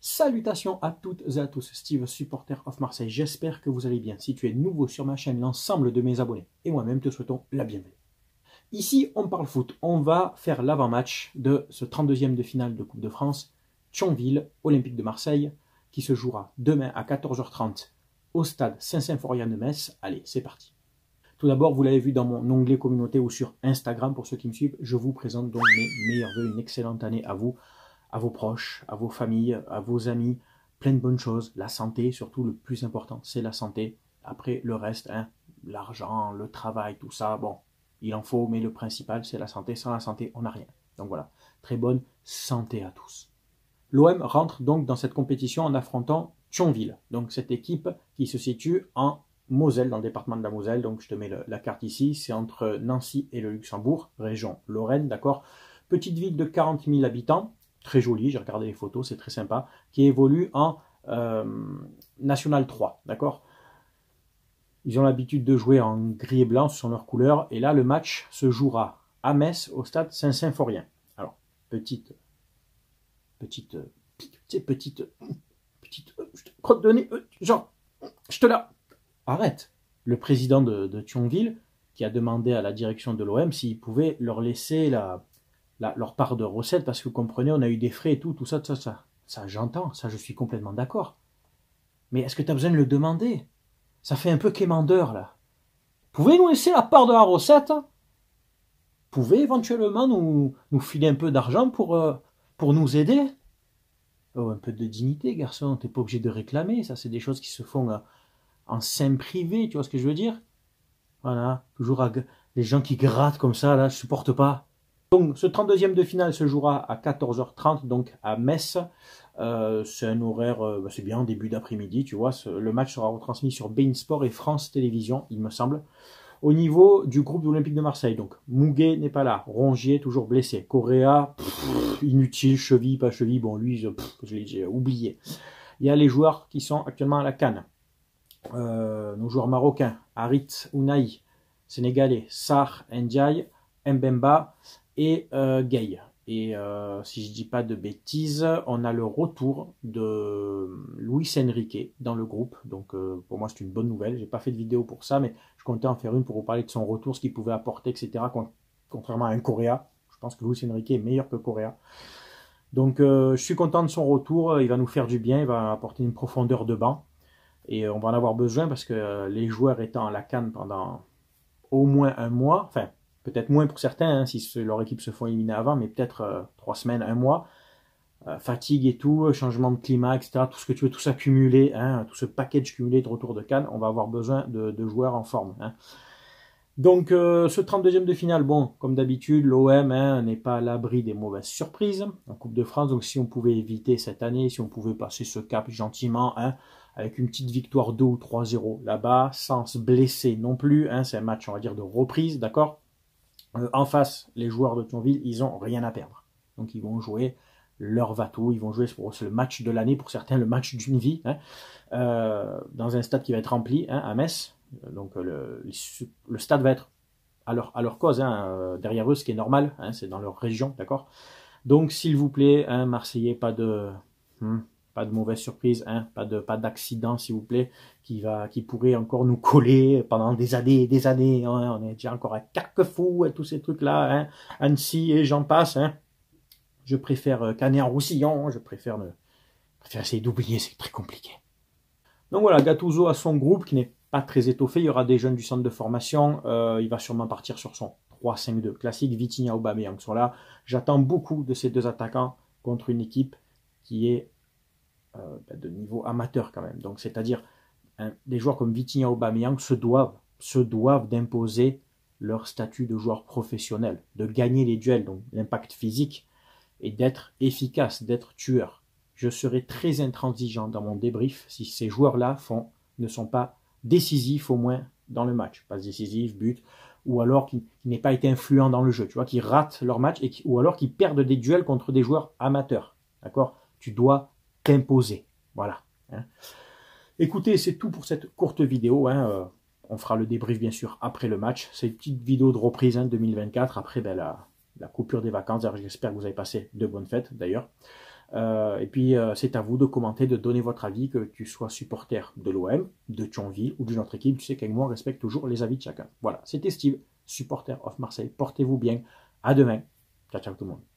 Salutations à toutes et à tous, Steve, supporter of Marseille. J'espère que vous allez bien. Si tu es nouveau sur ma chaîne, l'ensemble de mes abonnés et moi-même te souhaitons la bienvenue. Ici, on parle foot. On va faire l'avant-match de ce 32e de finale de Coupe de France, Thionville, Olympique de Marseille, qui se jouera demain à 14h30 au stade Saint-Symphorien de Metz. Allez, c'est parti. Tout d'abord, vous l'avez vu dans mon onglet communauté ou sur Instagram, pour ceux qui me suivent, je vous présente donc mes meilleurs vœux, une excellente année à vous, à vos proches, à vos familles, à vos amis, plein de bonnes choses, la santé, surtout le plus important, c'est la santé. Après, le reste, l'argent, le travail, tout ça, bon, il en faut, mais le principal, c'est la santé. Sans la santé, on n'a rien. Donc voilà, très bonne santé à tous. L'OM rentre donc dans cette compétition en affrontant Thionville, donc cette équipe qui se situe en Moselle, dans le département de la Moselle. Donc je te mets la carte ici, c'est entre Nancy et le Luxembourg, région Lorraine, d'accord. Petite ville de 40 000 habitants, très jolie, j'ai regardé les photos, c'est très sympa, qui évolue en National 3, d'accord. Ils ont l'habitude de jouer en gris et blanc, ce sont leurs couleurs, et là le match se jouera à Metz, au stade Saint-Symphorien. Alors, petite crotte de nez, genre, je te la... Arrête. Le président de Thionville, qui a demandé à la direction de l'OM s'il pouvait leur laisser leur part de recettes, parce que vous comprenez, on a eu des frais et tout ça. Ça j'entends, ça je suis complètement d'accord. Mais est-ce que tu as besoin de le demander? Ça fait un peu quémandeur, là. Pouvez nous laisser la part de la recette? Pouvez éventuellement nous filer un peu d'argent pour nous aider? Oh, un peu de dignité, garçon, t'es pas obligé de réclamer, ça c'est des choses qui se font en sein privé, tu vois ce que je veux dire? Voilà, toujours les gens qui grattent comme ça, là, je supporte pas. Donc, ce 32e de finale se jouera à 14h30, donc à Metz. C'est un horaire, c'est bien, en début d'après-midi, tu vois. Le match sera retransmis sur beIN Sport et France Télévisions, il me semble. Au niveau du groupe de l'Olympique de Marseille, donc Mouguet n'est pas là, Rongier toujours blessé, Correa, inutile, cheville, pas cheville, bon lui, je l'ai oublié. Il y a les joueurs qui sont actuellement à la CAN. Nos joueurs marocains, Harit Ounahi, sénégalais, Sarr, Ndiaye, Mbemba et Gueye. Et si je dis pas de bêtises, on a le retour de Luis Enrique dans le groupe. Donc pour moi c'est une bonne nouvelle. J'ai pas fait de vidéo pour ça, mais je comptais en faire une pour vous parler de son retour, ce qu'il pouvait apporter, etc. Contrairement à un Correa. Je pense que Luis Enrique est meilleur que Correa. Donc je suis content de son retour. Il va nous faire du bien, il va apporter une profondeur de banc. Et on va en avoir besoin parce que les joueurs étant à la CAN pendant au moins un mois, enfin peut-être moins pour certains, si leur équipe se font éliminer avant, mais peut-être 3 semaines, un mois, fatigue et tout, changement de climat, etc., tout ce que tu veux, tout ça cumulé, tout ce package cumulé de retour de CAN, on va avoir besoin de joueurs en forme. Donc ce 32e de finale, bon, comme d'habitude, l'OM n'est pas à l'abri des mauvaises surprises en Coupe de France, donc si on pouvait éviter cette année, si on pouvait passer ce cap gentiment, avec une petite victoire 2 ou 3-0 là-bas, sans se blesser non plus, c'est un match, on va dire, de reprise, d'accord. En face, les joueurs de Thionville, ils n'ont rien à perdre. Donc ils vont jouer leur va-tout, ils vont jouer pour le match de l'année, pour certains le match d'une vie, dans un stade qui va être rempli, à Metz. Donc le stade va être à leur cause, derrière eux, ce qui est normal, c'est dans leur région, d'accord. Donc s'il vous plaît, Marseillais, pas de mauvaise surprise, pas d'accident s'il vous plaît, qui pourrait encore nous coller pendant des années et des années. On est déjà encore à Carquefou et tous ces trucs-là, Annecy et j'en passe. Je préfère Canet-en-Roussillon, je préfère essayer d'oublier, c'est très compliqué. Donc voilà, Gattuso a son groupe qui n'est pas très étoffé, il y aura des jeunes du centre de formation, il va sûrement partir sur son 3-5-2 classique, Vitinha, Aubameyang sont là. J'attends beaucoup de ces deux attaquants contre une équipe qui est de niveau amateur quand même. Donc c'est-à-dire des joueurs comme Vitinha, Aubameyang se doivent d'imposer leur statut de joueur professionnel, de gagner les duels, donc l'impact physique, et d'être efficace, d'être tueur. Je serai très intransigeant dans mon débrief si ces joueurs-là ne sont pas décisifs au moins dans le match. Pas décisif, but, ou alors qui n'aient pas été influents dans le jeu, tu vois, qui ratent leur match, ou alors qui perdent des duels contre des joueurs amateurs. D'accord? Tu dois t'imposer. Voilà. Écoutez, c'est tout pour cette courte vidéo. On fera le débrief, bien sûr, après le match. C'est une petite vidéo de reprise 2024, après la coupure des vacances. J'espère que vous avez passé de bonnes fêtes, d'ailleurs. Et puis, c'est à vous de commenter, de donner votre avis, que tu sois supporter de l'OM, de Thionville ou d'une autre équipe. Tu sais qu'avec moi, on respecte toujours les avis de chacun. Voilà, c'était Steve, supporter of Marseille. Portez-vous bien. À demain. Ciao, ciao tout le monde.